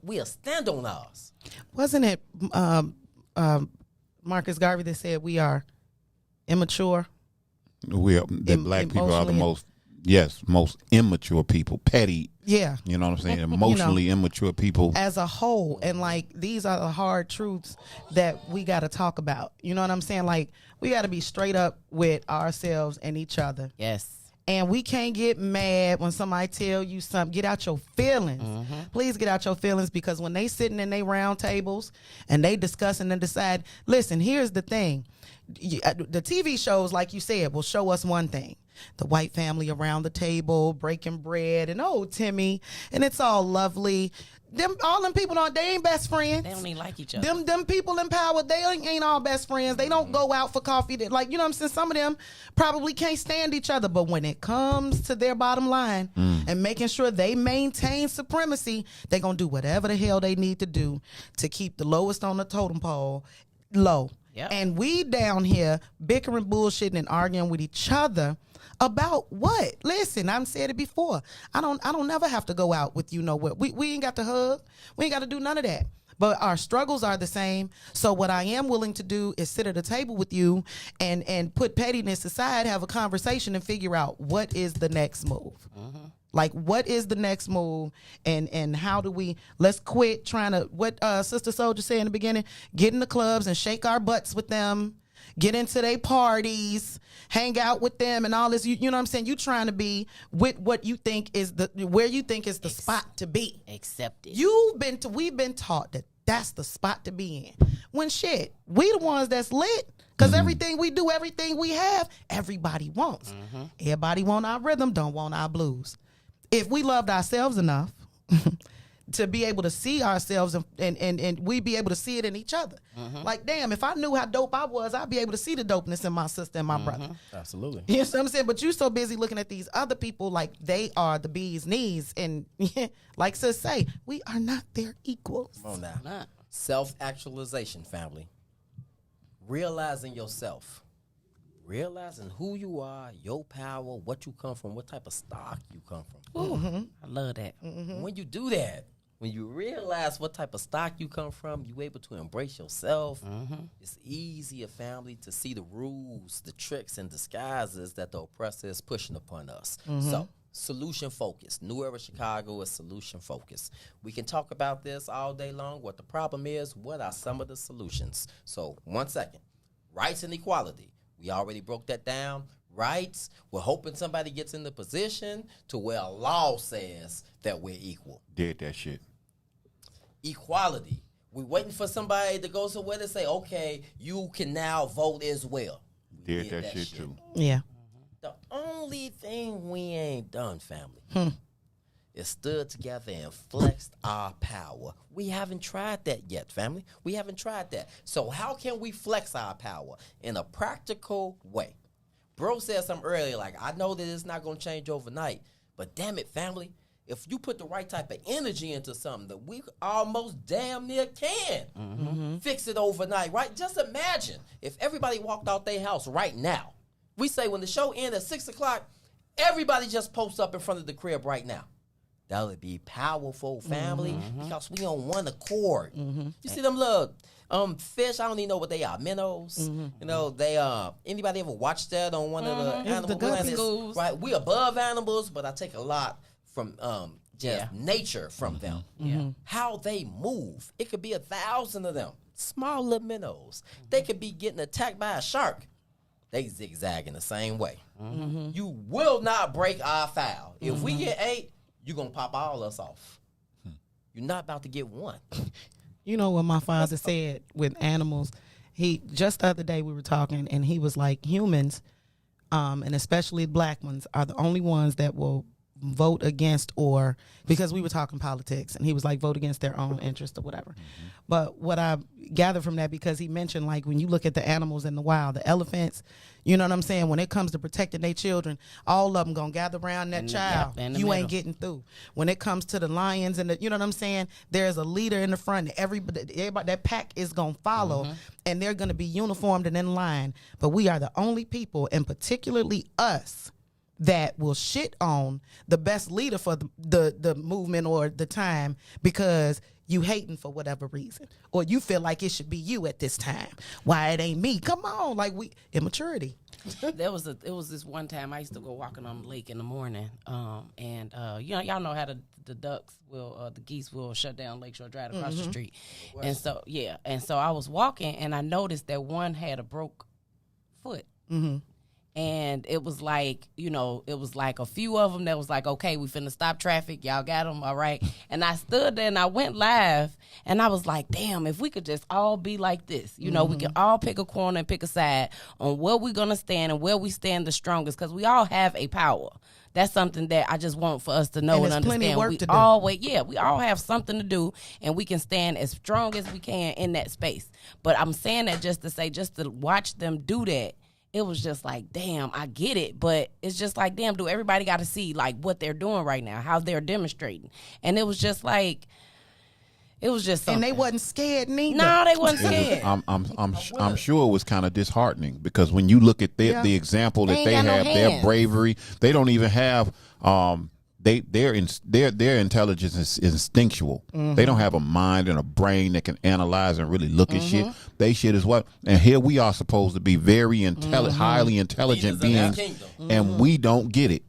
We'll stand on ours. Wasn't it Marcus Garvey that said we are immature? That black people are the emotionally- most immature people, petty. Yeah. You know what I'm saying? Emotionally immature people. As a whole, and like these are the hard truths that we got to talk about. You know what I'm saying? Like we got to be straight up with ourselves and each other. Yes. And we can't get mad when somebody tell you something. Get out your feelings. Please get out your feelings, because when they sitting in their round tables and they discussing and decide, listen, here's the thing. The TV shows, like you said, will show us one thing. The white family around the table, breaking bread, and oh, Timmy, and it's all lovely. All them people they ain't best friends. They don't even like each other. Them people in power, they ain't all best friends. They don't go out for coffee. Like, you know what I'm saying? Some of them probably can't stand each other. But when it comes to their bottom line and making sure they maintain supremacy, they're going to do whatever the hell they need to do to keep the lowest on the totem pole low. Yep. And we down here bickering, bullshitting, and arguing with each other about what? Listen, I've said it before. I don't never have to go out with you nowhere. We ain't got to hug. We ain't got to do none of that. But our struggles are the same. So what I am willing to do is sit at a table with you and put pettiness aside, have a conversation, and figure out what is the next move. Like, what is the next move, and how do we, let's quit trying to, what Sister Soldier said in the beginning, get in the clubs and shake our butts with them, get into their parties, hang out with them and all this. You know what I'm saying? You trying to be with what you think is where you think is the spot to be. Accept it. We've been taught that that's the spot to be in. When shit, we the ones that's lit. Because everything we do, everything we have, everybody wants. Everybody want our rhythm, don't want our blues. If we loved ourselves enough to be able to see ourselves and we be able to see it in each other. Like, damn, if I knew how dope I was, I'd be able to see the dopeness in my sister and my brother. Absolutely. You know what I'm saying? But you so busy looking at these other people like they are the bee's knees. And like sis say, we are not their equals. Come on now. Not. Self-actualization, family. Realizing yourself. Realizing who you are, your power, what you come from, what type of stock you come from. I love that. When you do that, when you realize what type of stock you come from, you're able to embrace yourself. It's easier, family, to see the rules, the tricks, and disguises that the oppressor is pushing upon us. So, solution focused. New Era Chicago is solution focused. We can talk about this all day long. What the problem is, what are some of the solutions? So, 1 second. Rights and equality. We already broke that down. Rights, we're hoping somebody gets in the position to where a law says that we're equal. Did that shit. Equality, we're waiting for somebody to go somewhere to say, okay, you can now vote as well. We Did that shit too. Yeah. The only thing we ain't done, family, is stood together and flexed our power. We haven't tried that yet, family. We haven't tried that. So how can we flex our power in a practical way? Bro said something earlier, like, I know that it's not going to change overnight, but damn it, family, if you put the right type of energy into something, that we almost damn near can fix it overnight, right? Just imagine if everybody walked out their house right now. We say when the show ends at 6 o'clock, everybody just posts up in front of the crib right now. That would be powerful, family, because we on one accord. You see them little fish? I don't even know what they are. Minnows. You know, they anybody ever watched that on one of the animal planets? Right, we above animals, but I take a lot from just nature from them. How they move. It could be 1,000 of them. Small little minnows. They could be getting attacked by a shark. They zigzag in the same way. You will not break our foul. If we get 8, you're going to pop all us off. You're not about to get 1. You know what my father said with animals? He just the other day we were talking, and he was like, humans, and especially black ones, are the only ones that will vote against, or because we were talking politics and he was like vote against their own interest or whatever. But what I gathered from that, because he mentioned like when you look at the animals in the wild, the elephants, you know what I'm saying, when it comes to protecting their children, all of them gonna gather around that child. in the You middle. ain't getting through. When it comes to the lions and the, you know what I'm saying, there's a leader in the front. Everybody that pack is gonna follow, and they're gonna be uniformed and in line. But we are the only people, and particularly us, that will shit on the best leader for the movement or the time because you hating for whatever reason, or you feel like it should be you at this time. Why it ain't me? Come on, like immaturity. It was this one time I used to go walking on the lake in the morning, and y'all know how the ducks will, the geese will shut down Lakeshore Drive across the street, and so I was walking and I noticed that one had a broke foot. And it was like, a few of them that was like, okay, we finna stop traffic. Y'all got them, all right? And I stood there and I went live, and I was like, damn, if we could just all be like this. We can all pick a corner and pick a side on where we're going to stand and where we stand the strongest, because we all have a power. That's something that I just want for us to know and there's plenty understand. of work to do. We all have something to do, and we can stand as strong as we can in that space. But I'm saying that just to watch them do that, it was just like, damn, I get it, but it's just like, damn, do everybody got to see like what they're doing right now, how they're demonstrating, and it was just like, it was just something. And they wasn't scared neither. No, they wasn't scared. I'm sure it was kind of disheartening, because when you look at the example that ain't they got no have, their hands. bravery, they don't even have their intelligence is instinctual. They don't have a mind and a brain that can analyze and really look at shit. They shit is what, and here we are supposed to be very highly intelligent Leaders of beings, that kingdom. and we don't get it.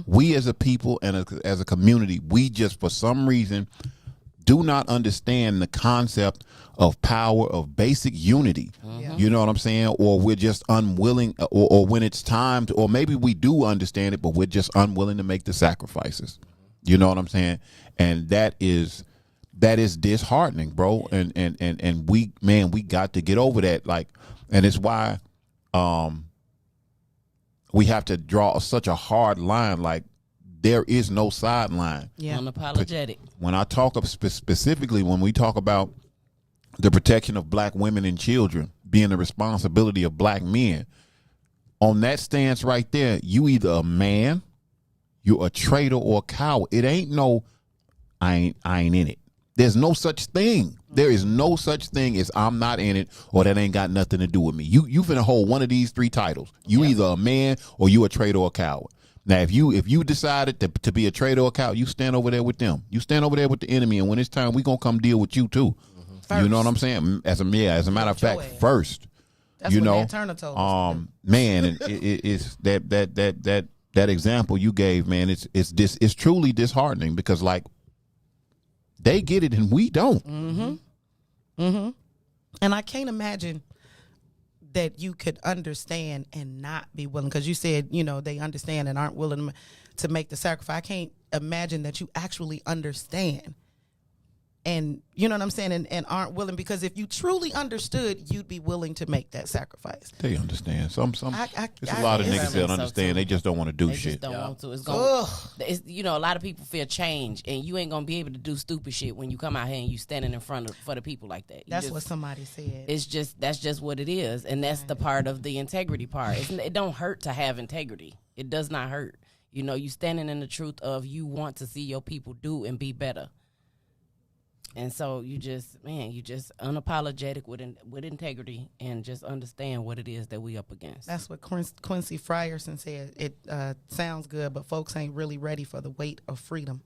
We as a people and as a community, we just for some reason do not understand the concept of power, of basic unity. You know what I'm saying? Or we're just unwilling, or when it's time to, or maybe we do understand it, but we're just unwilling to make the sacrifices. You know what I'm saying? And that is disheartening, bro. And we got to get over that. Like, and it's why we have to draw such a hard line. Like, there is no sideline. Yeah. Unapologetic. When I talk of specifically, when we talk about the protection of black women and children being the responsibility of black men, on that stance right there, you either a man, you're a traitor, or a coward. It ain't no, I ain't in it. There's no such thing. There is no such thing as I'm not in it, or that ain't got nothing to do with me. You finna hold one of these three titles. You either a man, or you a traitor or a coward. Now, if you decided to be a traitor or a coward, you stand over there with them. You stand over there with the enemy, and when it's time, we gonna come deal with you too. You know what I'm saying? As a matter of fact, first. That's what Nat Turner told us. Man, and it's that example you gave, man. It's truly disheartening, because like they get it and we don't. And I can't imagine that you could understand and not be willing, because you said, they understand and aren't willing to make the sacrifice. I can't imagine that you actually understand and you know what I'm saying, and aren't willing, because if you truly understood, you'd be willing to make that sacrifice. They understand. Some there's a I- lot of I niggas that so understand. too. They just don't want to do They shit. just don't want to. It's Ugh. going. It's, a lot of people fear change, and you ain't gonna be able to do stupid shit when you come out here and you standing in front of for the people like that. You That's just- what somebody said. that's just what it is, and that's the part of the integrity part. It don't hurt to have integrity. It does not hurt. You standing in the truth of you want to see your people do and be better. And so you just unapologetic with integrity, and just understand what it is that we up against. That's what Quincy Frierson said. It sounds good, but folks ain't really ready for the weight of freedom.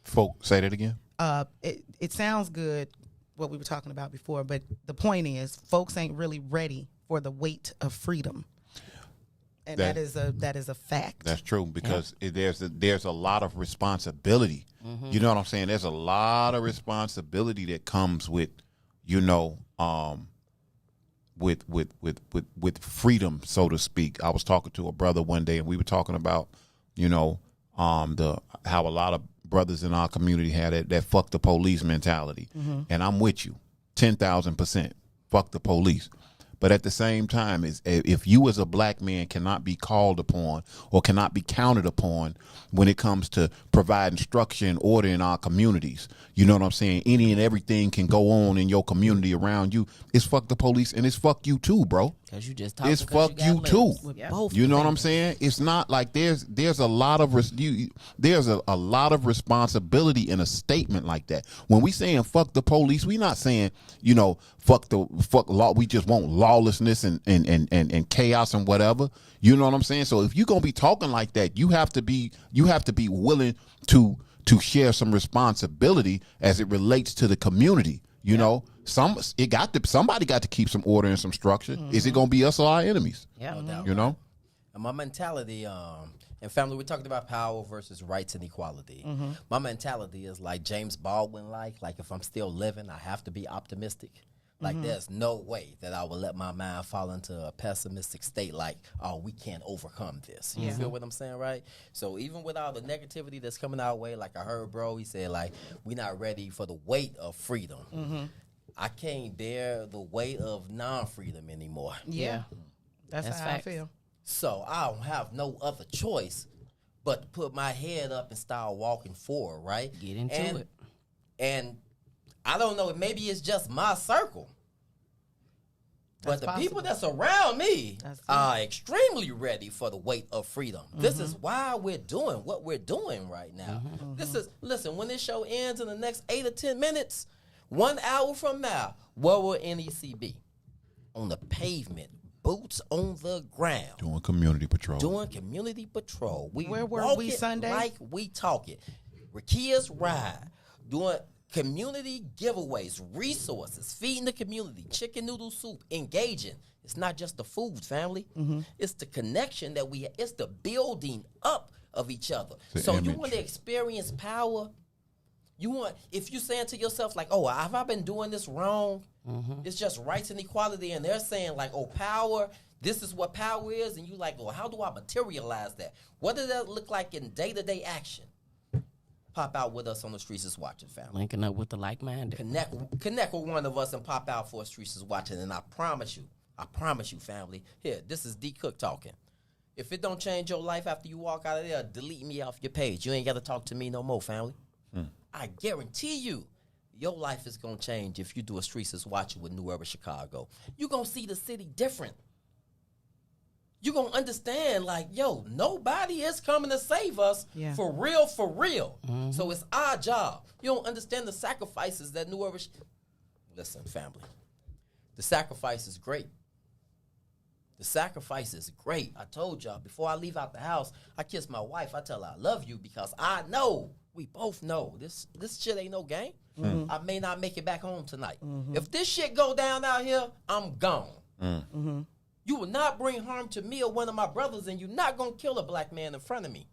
Folk, say that again. It sounds good, what we were talking about before, but the point is, folks ain't really ready for the weight of freedom, and that is a fact. That's true, because there's a lot of responsibility. You know what I'm saying? There's a lot of responsibility that comes with, with freedom, so to speak. I was talking to a brother one day, and we were talking about, how a lot of brothers in our community had that fuck the police mentality, and I'm with you, 10,000%. Fuck the police. But at the same time, if you as a black man cannot be called upon or cannot be counted upon when it comes to providing structure and order in our communities, you know what I'm saying? Any and everything can go on in your community around you. It's fuck the police and it's fuck you too, bro. Because you just talking. It's fuck you too. Yeah. Both You know what I'm things. saying? It's not like there's a lot of there's a lot of responsibility in a statement like that. When we saying fuck the police, we not saying, you know, fuck law. We just want lawlessness and chaos and whatever. You know what I'm saying? So if you're gonna be talking like that, you have to be willing to share some responsibility as it relates to the community. You know, somebody got to keep some order and some structure. Is it gonna be us or our enemies? Yeah. No doubt. You know? And my mentality, and family, we're talking about power versus rights and equality. My mentality is like James Baldwin, like if I'm still living, I have to be optimistic. Like there's no way that I will let my mind fall into a pessimistic state like, oh, we can't overcome this. You feel what I'm saying, right? So even with all the negativity that's coming our way, like I heard bro, he said like, we're not ready for the weight of freedom. I can't bear the weight of non-freedom anymore. Yeah. That's how facts. I feel. So I don't have no other choice but to put my head up and start walking forward, right? Get into it. And I don't know, maybe it's just my circle. But That's the people possible. that's around me That's it. are extremely ready for the weight of freedom. This is why we're doing what we're doing right now. Listen, when this show ends in the next 8 or 10 minutes, 1 hour from now, where will NEC be? On the pavement, boots on the ground. Doing community patrol. Doing community patrol. Where were walk we it Sunday? Like we talk it. Rakia's Ride. Doing community giveaways, resources, feeding the community, chicken noodle soup, engaging. It's not just the food, family. It's the connection that it's the building up of each other. The So image. you want to experience power? If you saying to yourself like, oh, have I been doing this wrong? It's just rights and equality, and they're saying like, oh, power, this is what power is, and you like, oh, how do I materialize that? What does that look like in day-to-day action? Pop out with us on the Streets is Watching, family. Linking up with the like-minded. Connect with one of us and pop out for Streets is Watching, and I promise you, family. Here, this is D Cook talking. If it don't change your life after you walk out of there, delete me off your page. You ain't got to talk to me no more, family. I guarantee you, your life is going to change if you do a Streets is Watching with New Urban Chicago. You're going to see the city different. You're going to understand, like, yo, nobody is coming to save us for real, for real. So it's our job. You don't understand the sacrifices that New Urban... Listen, family, the sacrifice is great. The sacrifice is great. I told y'all, before I leave out the house, I kiss my wife. I tell her I love you because I know, we both know, this shit ain't no game. I may not make it back home tonight. If this shit go down out here, I'm gone. You will not bring harm to me or one of my brothers, and you're not going to kill a black man in front of me.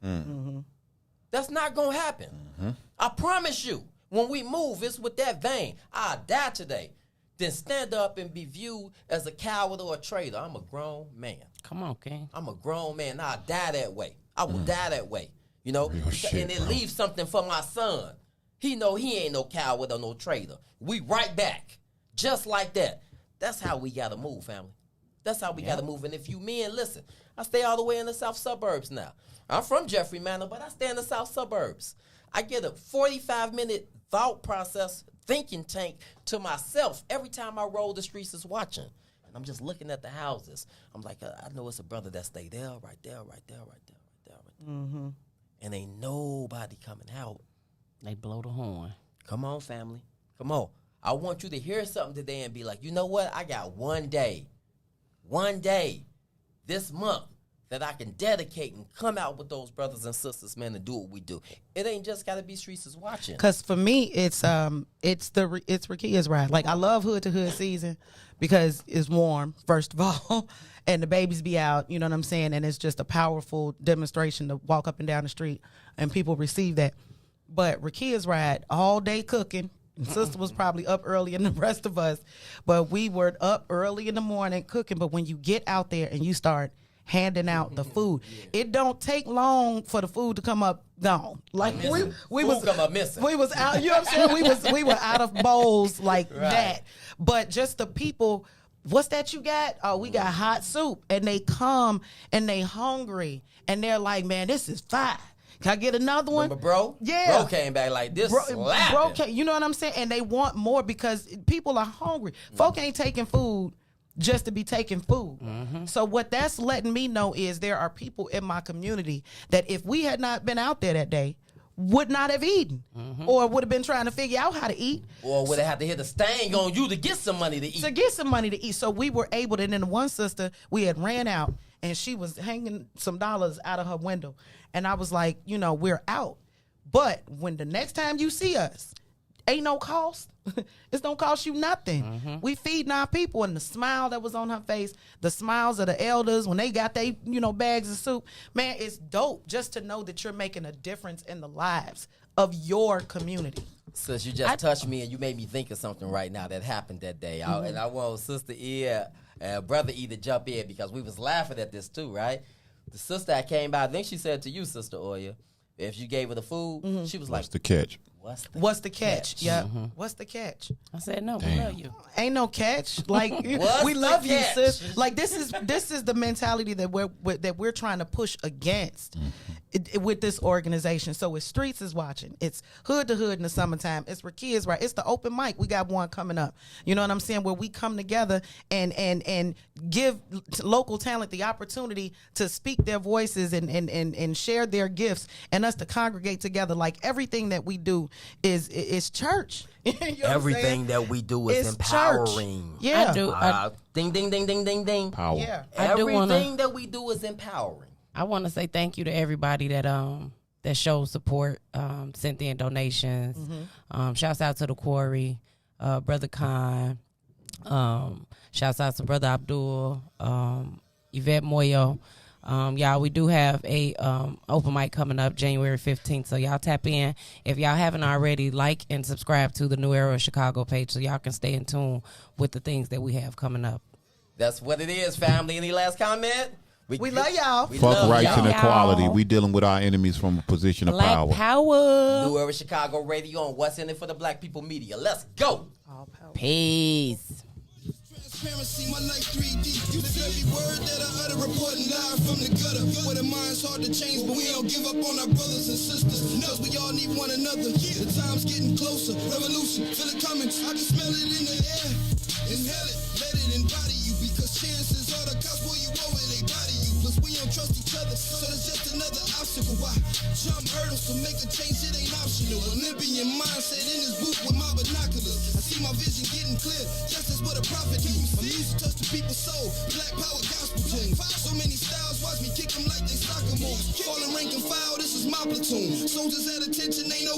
That's not going to happen. I promise you, when we move, it's with that vein. I'll die today, then stand up and be viewed as a coward or a traitor. I'm a grown man. Come on, King. I'm a grown man. I'll die that way. I will die that way. You know? Real shit, and it bro. leaves something for my son. He know he ain't no coward or no traitor. We right back. Just like that. That's how we got to move, family. That's how we got to move. And if you men, listen, I stay all the way in the south suburbs now. I'm from Jeffrey Manor, but I stay in the south suburbs. I get a 45-minute thought process, thinking tank to myself every time I roll the Streets is Watching. And I'm just looking at the houses. I'm like, I know it's a brother that stay there, right there, right there, right there, right there, right there. And ain't nobody coming out. They blow the horn. Come on, family. Come on. I want you to hear something today and be like, you know what? I got one day this month that I can dedicate and come out with those brothers and sisters, man, and do what we do. It ain't just got to be Streets is Watching. Because for me, it's Rakia's Ride. Like, I love hood to hood season because it's warm, first of all, and the babies be out, you know what I'm saying? And it's just a powerful demonstration to walk up and down the street and people receive that. But Rakia's Ride, all day cooking. And sister was probably up early and the rest of us, but we were up early in the morning cooking. But when you get out there and you start handing out the food, it don't take long for the food to come up gone. Like we was come up missing. We was out, you know what I'm saying? We were out of bowls like that. But just the people what's that you got? Oh, we got hot soup. And they come and they hungry and they're like, man, this is fire. Can I get another one? Remember, bro? Yeah. Bro came back like this. Bro, Slapping. you know what I'm saying? And they want more because people are hungry. Folk ain't taking food just to be taking food. So what that's letting me know is there are people in my community that if we had not been out there that day, would not have eaten or would have been trying to figure out how to eat. Or would have had to hit the stain on you to get some money to eat. To get some money to eat. So we were able to, and then one sister, we had ran out and she was hanging some dollars out of her window. And I was like, you know, we're out. But when the next time you see us, ain't no cost. It's don't cost you nothing. We feeding our people, and the smile that was on her face, the smiles of the elders when they got they, you know, bags of soup. Man, it's dope just to know that you're making a difference in the lives of your community. Sis, you just touched me and you made me think of something right now that happened that day. And I want Sister E and Brother E to jump in because we was laughing at this too, right? The sister that came by, I think she said to you, Sister Oya, if you gave her the food, she was like, What's the catch? What's the catch? Yeah. What's the catch? I said, no, we Damn. love you. Ain't no catch. Like What's we the love you, catch? sis. Like this is the mentality that we're trying to push against with this organization. So it's Streets is watching. It's Hood to Hood in the summertime. It's where kids right. It's the open mic. We got one coming up. You know what I'm saying? Where we come together and give local talent the opportunity to speak their voices and share their gifts and us to congregate together. Like everything that we do is church. You know what I'm everything saying? that we do is It's church. empowering. Yeah. I do. Ding, ding, ding, ding, ding, ding. Power. Yeah. I do Everything wanna- that we do is empowering. I want to say thank you to everybody that showed support, sent in donations. Shouts out to the Quarry, Brother Khan. Shouts out to Brother Abdul, Yvette Moyo. Y'all, we do have a open mic coming up January 15th, so y'all tap in. If y'all haven't already, like and subscribe to the New Era of Chicago page so y'all can stay in tune with the things that we have coming up. That's what it is, family. Any last comment? We love y'all. We Fuck love rights y'all. and equality. Y'all. We dealing with our enemies from a position of Black power. power. New Era Chicago Radio on What's in It for the Black People Media. Let's go. Peace. Transparency, my life 3D. You live every word that I utter, reporting live from the gutter. Where the mind's hard to change, but we don't give up on our brothers and sisters. Cause we all need one another. The time's getting closer. Revolution, feel it coming. I can smell it in the air. Inhale it, let it embody you. Because chances are the cops pull you over, they body you. Plus we don't trust each other, so there's just another obstacle. Why jump hurdles to make a change? It ain't optional. Olympian mindset in this booth with my binoculars. I see my vision getting clear. Justice what a prophet needs. My music touch the people's soul. Black power gospel tunes. So many styles, watch me kick them like they soccer moves. Falling rank and file, this is my platoon. Soldiers at attention, ain't no